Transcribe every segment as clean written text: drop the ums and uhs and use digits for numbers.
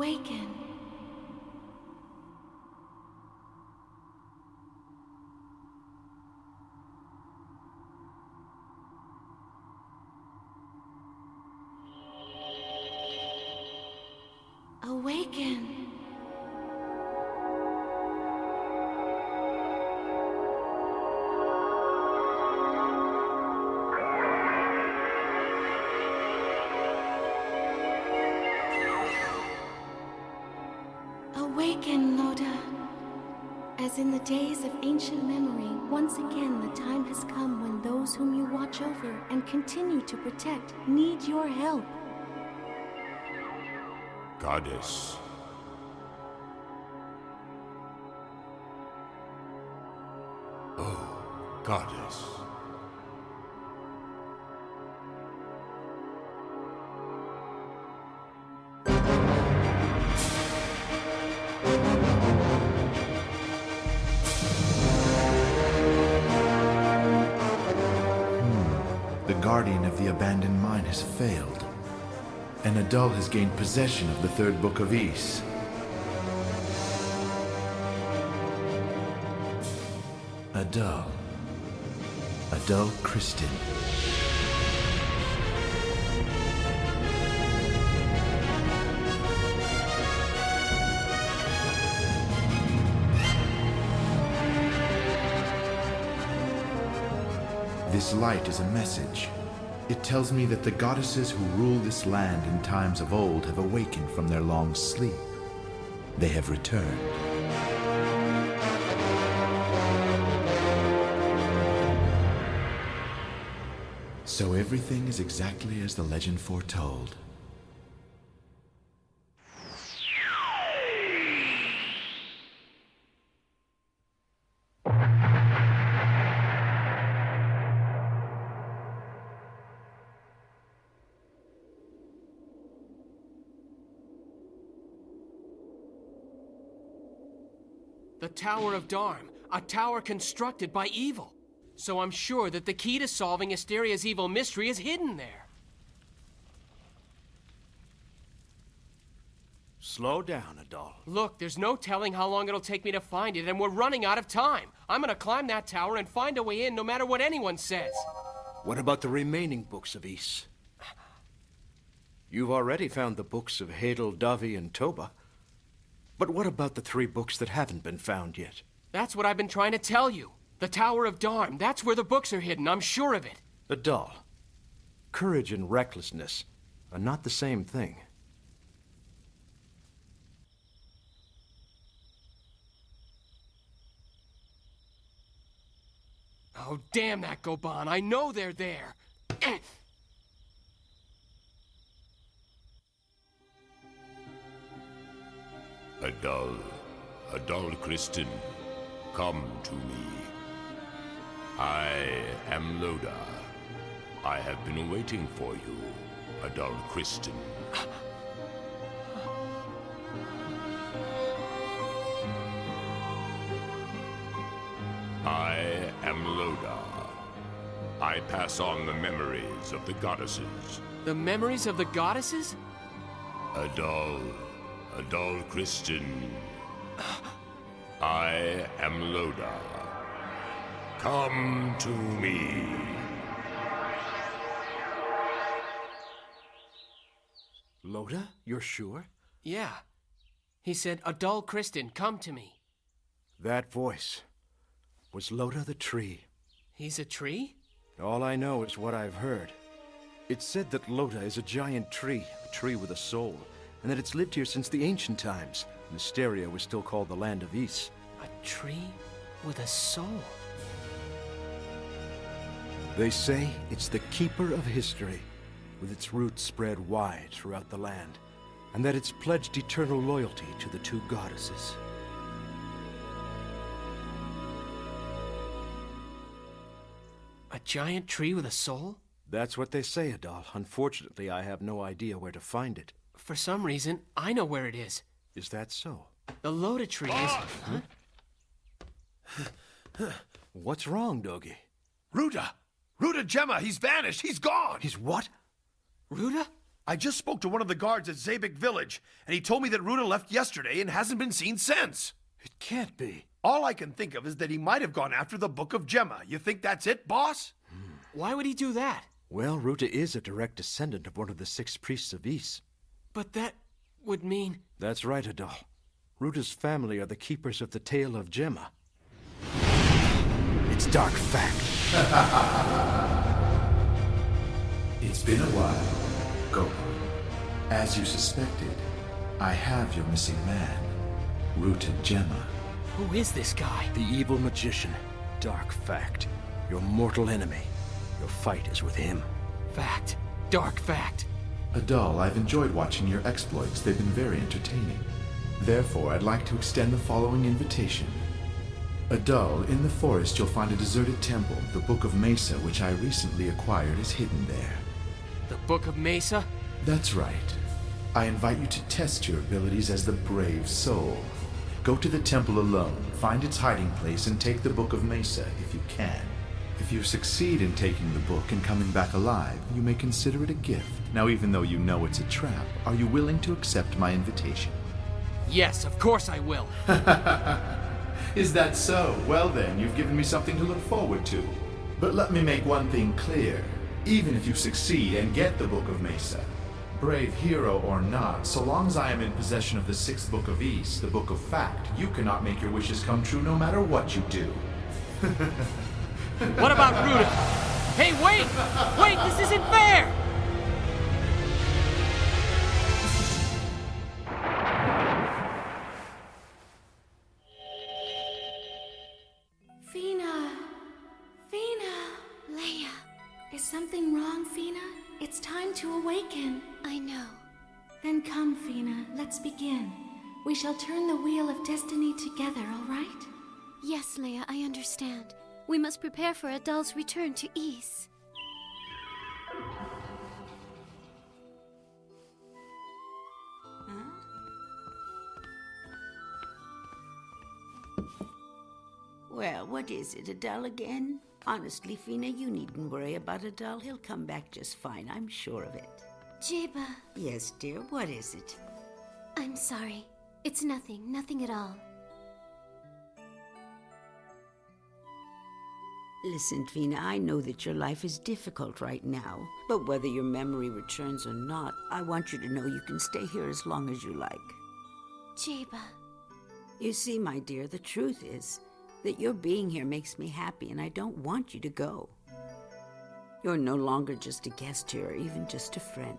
Awaken. Awaken. Awaken, Loda. As in the days of ancient memory, once again the time has come when those whom you watch over and continue to protect need your help. Goddess. Oh, Goddess. The guardian of the abandoned mine has failed. An adult has gained possession of the third book of Ys. Adul Kristin. This light is a message. It tells me that the goddesses who rule this land in times of old have awakened from their long sleep. They have returned. So everything is exactly as the legend foretold. The Tower of Dharm, a tower constructed by evil. So I'm sure that the key to solving Asteria's evil mystery is hidden there. Slow down, Adul. Look, there's no telling how long it'll take me to find it, and we're running out of time. I'm gonna climb that tower and find a way in no matter what anyone says. What about the remaining books of Ys? You've already found the books of Hadel, Davi, and Toba. But what about the 3 books that haven't been found yet? That's what I've been trying to tell you. The Tower of Dharm, that's where the books are hidden, I'm sure of it. Adul, courage and recklessness are not the same thing. Oh, damn that Goban, I know they're there. Adul Kristin, come to me. I am Loda. I have been waiting for you, Adul Kristin. I am Loda. I pass on the memories of the goddesses. The memories of the goddesses? Adul Kristin. I am Loda. Come to me. Loda, you're sure? Yeah. He said, Adul Kristin, come to me. That voice was Loda the tree. He's a tree? All I know is what I've heard. It's said that Loda is a giant tree, a tree with a soul, and that it's lived here since the ancient times, when Asteria was still called the Land of Ys. A tree with a soul? They say it's the keeper of history, with its roots spread wide throughout the land, and that it's pledged eternal loyalty to the 2 goddesses. A giant tree with a soul? That's what they say, Adul. Unfortunately, I have no idea where to find it. For some reason, I know where it is. Is that so? The Loda tree is... Huh? What's wrong, Dogi? Ruda! Ruda Gemma, he's vanished! He's gone! He's what? Ruda? I just spoke to one of the guards at Zabik village, and he told me that Ruta left yesterday and hasn't been seen since. It can't be. All I can think of is that he might have gone after the Book of Gemma. You think that's it, boss? Why would he do that? Well, Ruta is a direct descendant of one of the 6 priests of Ys. But that would mean... That's right, Adal. Ruta's family are the keepers of the Tale of Gemma. It's dark fact. It's been a while, Gopa. As you suspected, I have your missing man, Ruta Gemma. Who is this guy? The evil magician. Dark fact. Your mortal enemy. Your fight is with him. Fact. Dark fact. Adal, I've enjoyed watching your exploits. They've been very entertaining. Therefore, I'd like to extend the following invitation. Adal, in the forest you'll find a deserted temple. The Book of Mesa, which I recently acquired, is hidden there. The Book of Mesa? That's right. I invite you to test your abilities as the brave soul. Go to the temple alone, find its hiding place, and take the Book of Mesa if you can. If you succeed in taking the book and coming back alive, you may consider it a gift. Now, even though you know it's a trap, are you willing to accept my invitation? Yes, of course I will. Is that so? Well then, you've given me something to look forward to. But let me make one thing clear. Even if you succeed and get the Book of Mesa, brave hero or not, so long as I am in possession of the 6th Book of Ys, the Book of Fact, you cannot make your wishes come true no matter what you do. What about Ruta? Hey, wait! Wait, this isn't fair! Fina! Fina! Leia, Is something wrong, Fina? It's time to awaken. I know. Then come, Fina. Let's begin. We shall turn the wheel of destiny together, all right? Yes, Leia, I understand. We must prepare for Adal's return to Ys. Well, what is it, Adal again? Honestly, Fina, you needn't worry about Adal. He'll come back just fine, I'm sure of it. Jeba, Yes, dear, what is it? I'm sorry. It's nothing, nothing at all. Listen, Fina, I know that your life is difficult right now, but whether your memory returns or not, I want you to know you can stay here as long as you like. Jeba, You see, my dear, the truth is that your being here makes me happy, and I don't want you to go. You're no longer just a guest here, or even just a friend.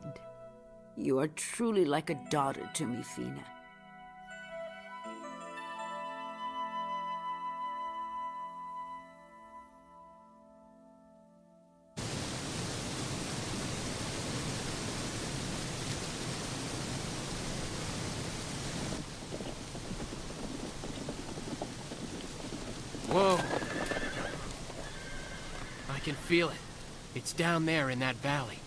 You are truly like a daughter to me, Fina. Whoa. I can feel it. It's down there in that valley.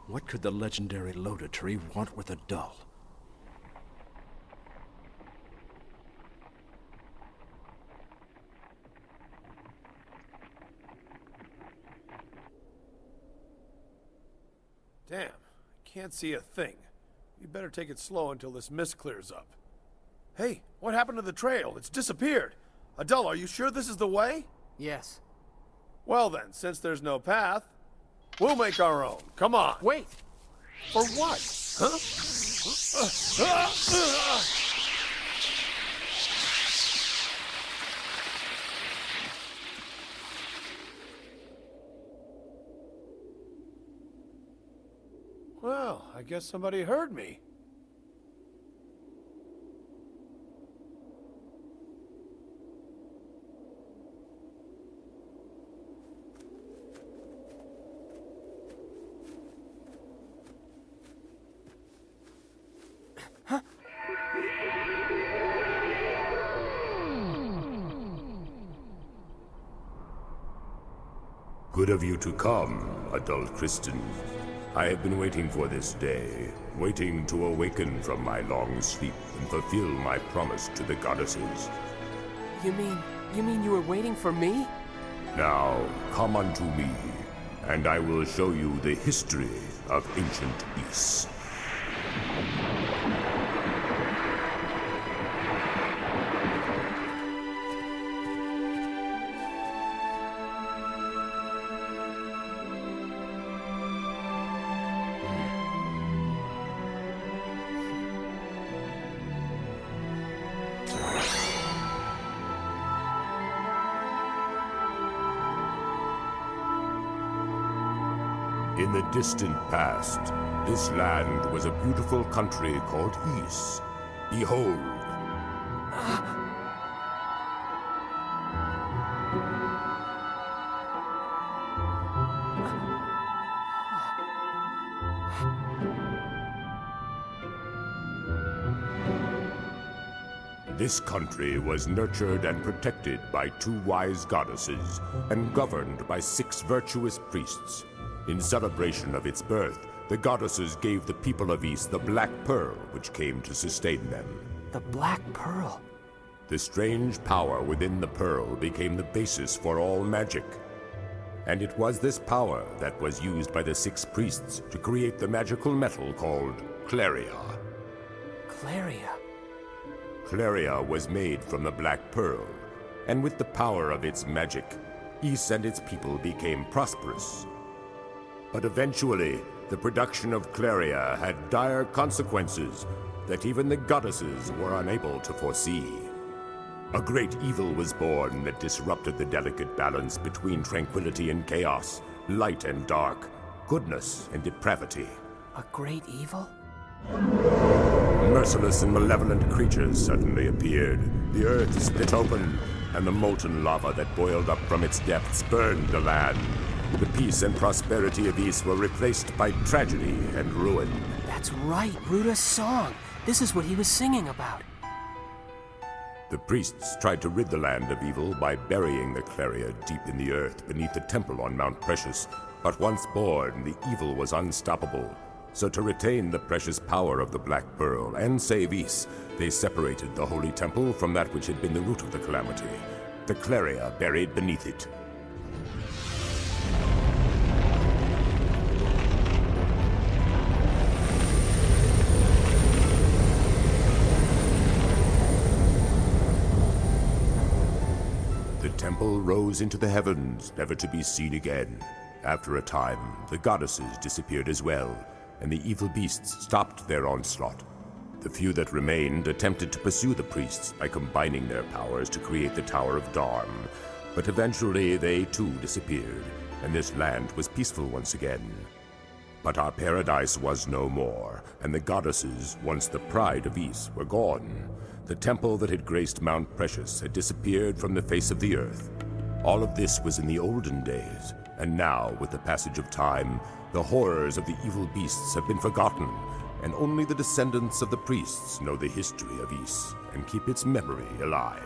What could the legendary Loda tree want with Adal? Damn, I can't see a thing. We better take it slow until this mist clears up. Hey, what happened to the trail? It's disappeared. Adal, are you sure this is the way? Yes. Well then, since there's no path, we'll make our own. Come on. Wait! For what? Huh? Well, I guess somebody heard me. Good of you to come, adult Kristen. I have been waiting for this day, waiting to awaken from my long sleep and fulfill my promise to the goddesses. You mean you were waiting for me? Now, come unto me, and I will show you the history of ancient Ys. In the distant past, this land was a beautiful country called Ys. Behold! This country was nurtured and protected by 2 wise goddesses, and governed by 6 virtuous priests. In celebration of its birth, the goddesses gave the people of Ys the Black Pearl, which came to sustain them. The Black Pearl. The strange power within the pearl became the basis for all magic. And it was this power that was used by the 6 priests to create the magical metal called Claria. Claria. Claria was made from the Black Pearl, and with the power of its magic, Ys and its people became prosperous. But eventually, the production of Claria had dire consequences that even the goddesses were unable to foresee. A great evil was born that disrupted the delicate balance between tranquility and chaos, light and dark, goodness and depravity. A great evil? Merciless and malevolent creatures suddenly appeared. The earth split open, and the molten lava that boiled up from its depths burned the land. The peace and prosperity of Ys were replaced by tragedy and ruin. That's right, Ruda's song. This is what he was singing about. The priests tried to rid the land of evil by burying the Claria deep in the earth beneath the temple on Mount Precious. But once born, the evil was unstoppable. So to retain the precious power of the Black Pearl and save Ys, they separated the holy temple from that which had been the root of the calamity, the Claria buried beneath it. The temple rose into the heavens, never to be seen again. After a time, the goddesses disappeared as well, and the evil beasts stopped their onslaught. The few that remained attempted to pursue the priests by combining their powers to create the Tower of Darm, but eventually they too disappeared, and this land was peaceful once again. But our paradise was no more, and the goddesses, once the pride of Ys, were gone. The temple that had graced Mount Precious had disappeared from the face of the earth. All of this was in the olden days, and now, with the passage of time, the horrors of the evil beasts have been forgotten, and only the descendants of the priests know the history of Ys and keep its memory alive.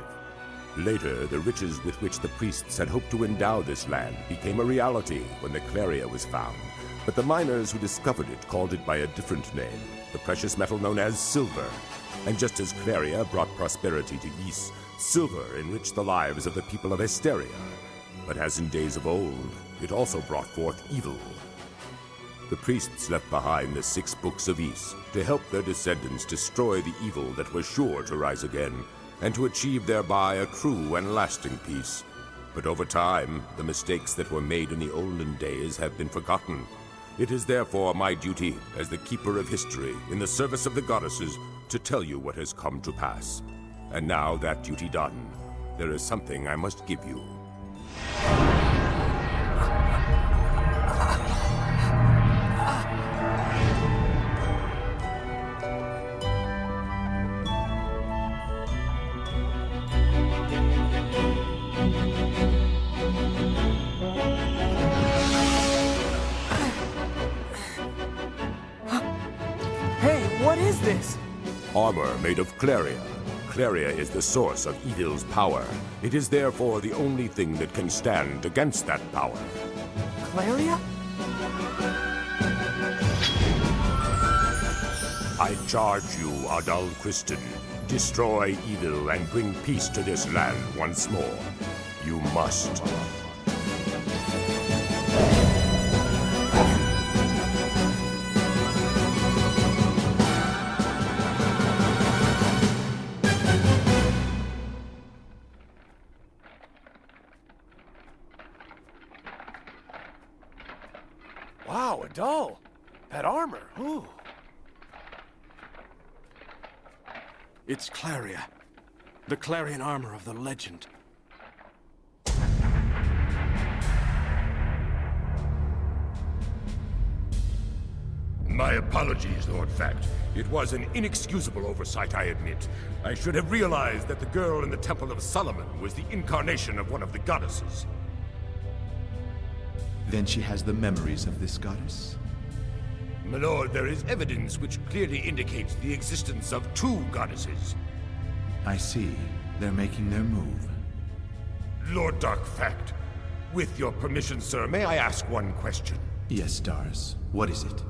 Later, the riches with which the priests had hoped to endow this land became a reality when the Claria was found, but the miners who discovered it called it by a different name, the precious metal known as silver. And just as Claria brought prosperity to Ys, silver enriched the lives of the people of Austria. But as in days of old, it also brought forth evil. The priests left behind the 6 books of Ys to help their descendants destroy the evil that was sure to rise again, and to achieve thereby a true and lasting peace. But over time, the mistakes that were made in the olden days have been forgotten. It is therefore my duty, as the keeper of history, in the service of the goddesses, to tell you what has come to pass. And now, that duty done, there is something I must give you. Hey, what is this? Armor made of Claria. Claria is the source of evil's power. It is therefore the only thing that can stand against that power. Claria? I charge you, Adal Christen. Destroy evil and bring peace to this land once more. You must. It's Claria. The clarion armor of the legend. My apologies, Lord Fact. It was an inexcusable oversight, I admit. I should have realized that the girl in the Temple of Solomon was the incarnation of one of the goddesses. Then she has the memories of this goddess? My lord, there is evidence which clearly indicates the existence of two goddesses. I see. They're making their move. Lord Dark Fact, with your permission, sir, may I ask one question? Yes, Stars. What is it?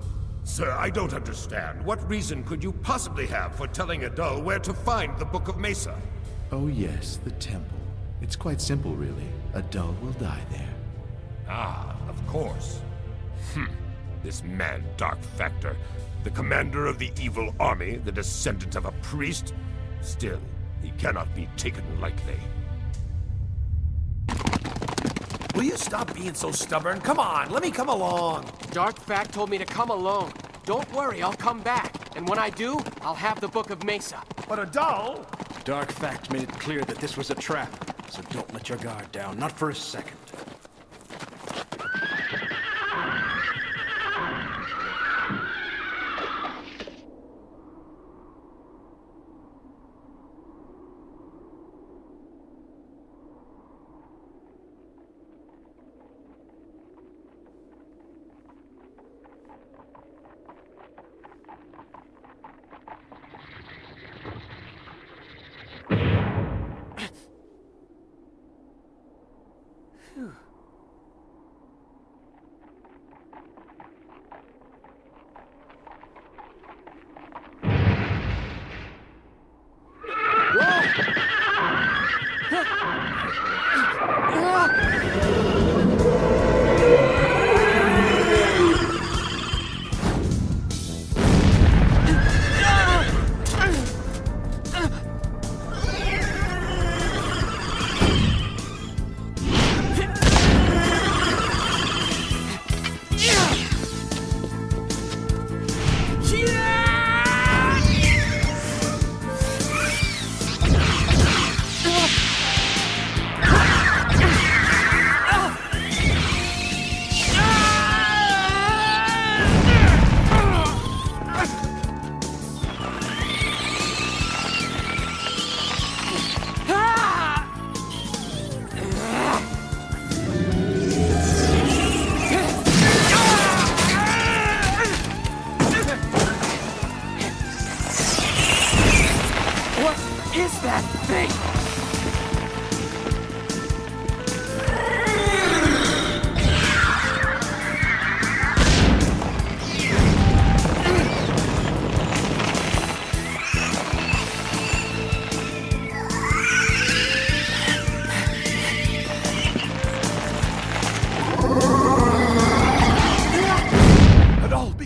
Sir, I don't understand. What reason could you possibly have for telling Adul where to find the Book of Mesa? Oh yes, the temple. It's quite simple, really. Adul will die there. Ah, of course. This man, Dark Factor, the commander of the evil army, the descendant of a priest. Still, he cannot be taken lightly. Will you stop being so stubborn? Come on, let me come along. Dark Fact told me to come alone. Don't worry, I'll come back. And when I do, I'll have the Book of Mesa. But Adul... Dark Fact made it clear that this was a trap, so don't let your guard down, not for a second.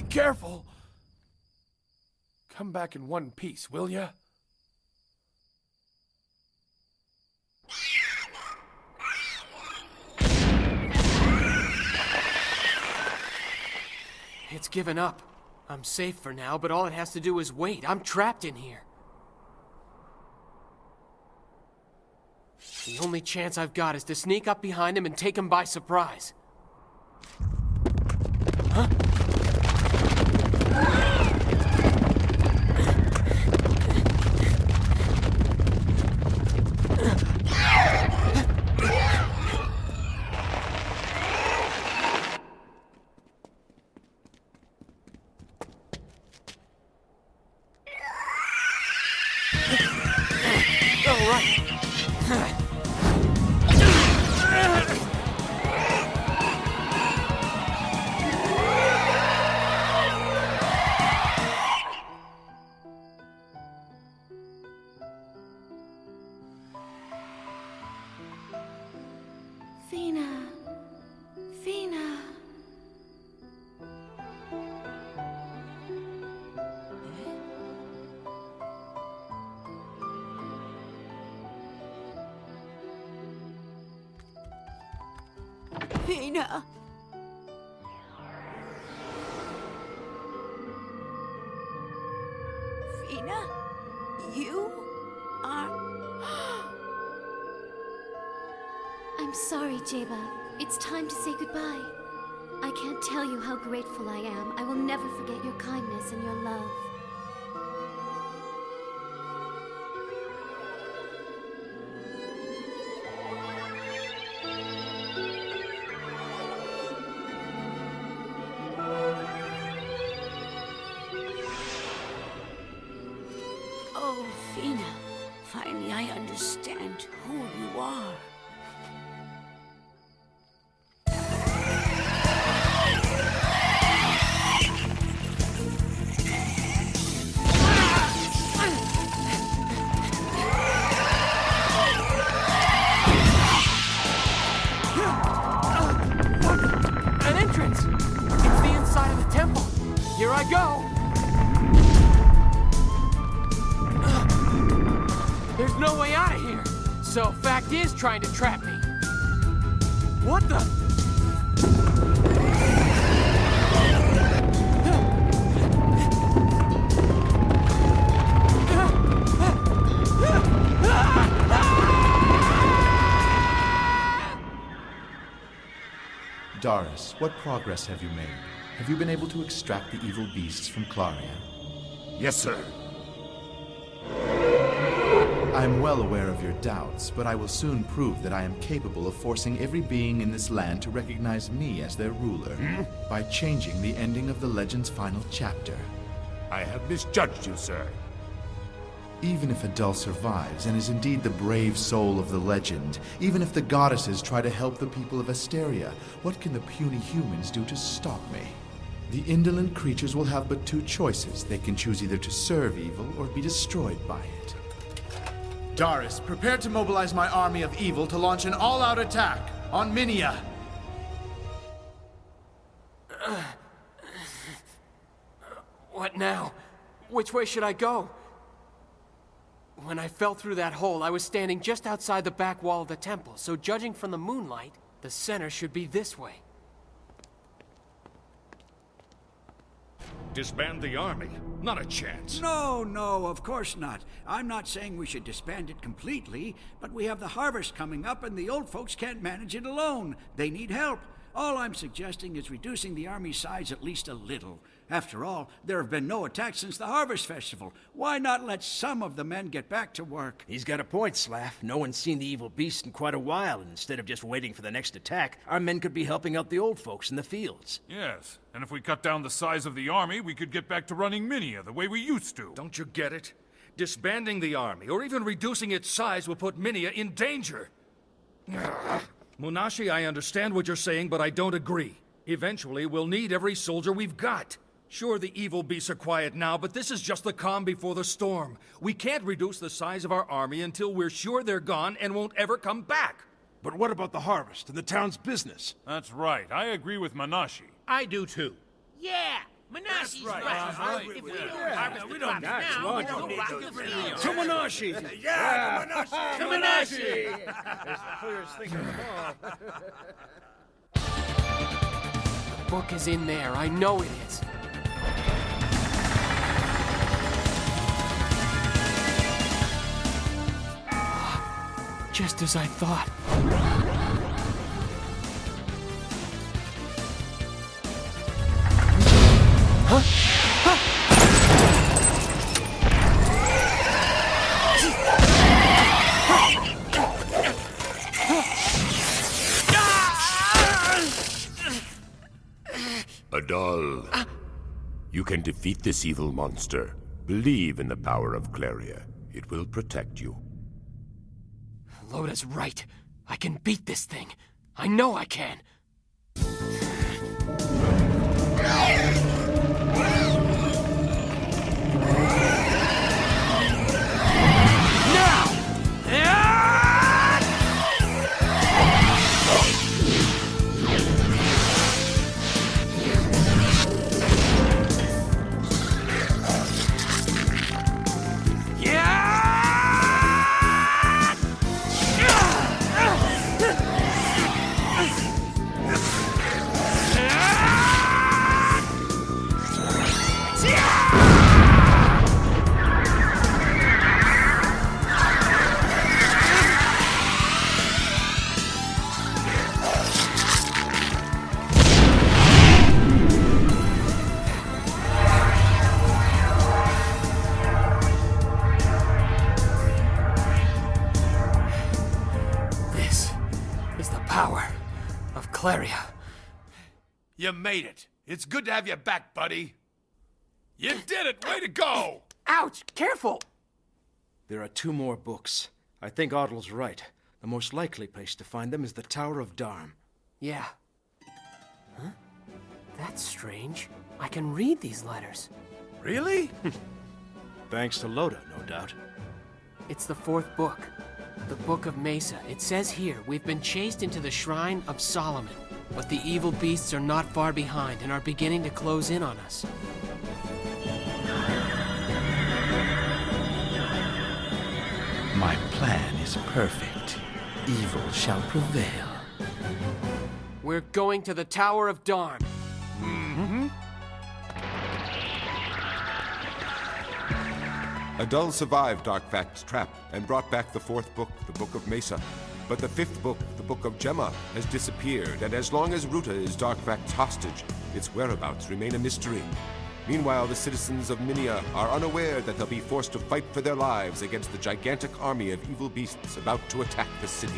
Careful! Come back in one piece, will ya? It's given up. I'm safe for now, but all it has to do is wait. I'm trapped in here. The only chance I've got is to sneak up behind him and take him by surprise. Huh? All right. Fina. Fina. Fina. Fina? You? sorry, Jeba. It's time to say goodbye. I can't tell you how grateful I am. I will never forget your kindness and your love. Oh, Fina. Finally, I understand who you are. An entrance! It's the inside of the temple. Here I go. There's no way out of here. So, fact is trying to trap me. What the? Doris, what progress have you made? Have you been able to extract the evil beasts from Claria? Yes, sir. I am well aware of your doubts, but I will soon prove that I am capable of forcing every being in this land to recognize me as their ruler by changing the ending of the legend's final chapter. I have misjudged you, sir. Even if Adul survives and is indeed the brave soul of the legend, even if the goddesses try to help the people of Asteria, what can the puny humans do to stop me? The indolent creatures will have but two choices. They can choose either to serve evil or be destroyed by it. Doris, prepare to mobilize my army of evil to launch an all-out attack on Minia. What now? Which way should I go? When I fell through that hole, I was standing just outside the back wall of the temple, so judging from the moonlight, the center should be this way. Disband the army? Not a chance. No, of course not. I'm not saying we should disband it completely, but we have the harvest coming up and the old folks can't manage it alone. They need help. All I'm suggesting is reducing the army's size at least a little. After all, there have been no attacks since the Harvest Festival. Why not let some of the men get back to work? He's got a point, Slav. No one's seen the evil beast in quite a while, and instead of just waiting for the next attack, our men could be helping out the old folks in the fields. Yes, and if we cut down the size of the army, we could get back to running Minia the way we used to. Don't you get it? Disbanding the army, or even reducing its size, will put Minia in danger. Munashi, I understand what you're saying, but I don't agree. Eventually, we'll need every soldier we've got. Sure, the evil beasts are quiet now, but this is just the calm before the storm. We can't reduce the size of our army until we're sure they're gone and won't ever come back. But what about the harvest and the town's business? That's right. I agree with Manashi. I do too. Yeah, Manashi's right. If we don't harvest the crops now, we don't rock the field. To Manashi! Yeah, Manashi! To Manashi! That's the clearest thing of them all. The book is in there. I know it is. Just as I thought. Huh? Adul, you can defeat this evil monster. Believe in the power of Claria. It will protect you. Loda's right. I can beat this thing. I know I can. Claria. You made it. It's good to have you back, buddy. You did it! Way to go! Ouch! Careful! There are 2 more books. I think Otto's right. The most likely place to find them is the Tower of Darm. Yeah. Huh? That's strange. I can read these letters. Really? Thanks to Loda, no doubt. It's the 4th book. The Book of Mesa. It says here, we've been chased into the Shrine of Solomon, but the evil beasts are not far behind and are beginning to close in on us. My plan is perfect. Evil shall prevail. We're going to the Tower of Darm. Adul survived Darkvact's trap and brought back the 4th book, the Book of Mesa. But the 5th book, the Book of Gemma, has disappeared, and as long as Ruta is Darkvact's hostage, its whereabouts remain a mystery. Meanwhile, the citizens of Minia are unaware that they'll be forced to fight for their lives against the gigantic army of evil beasts about to attack the city.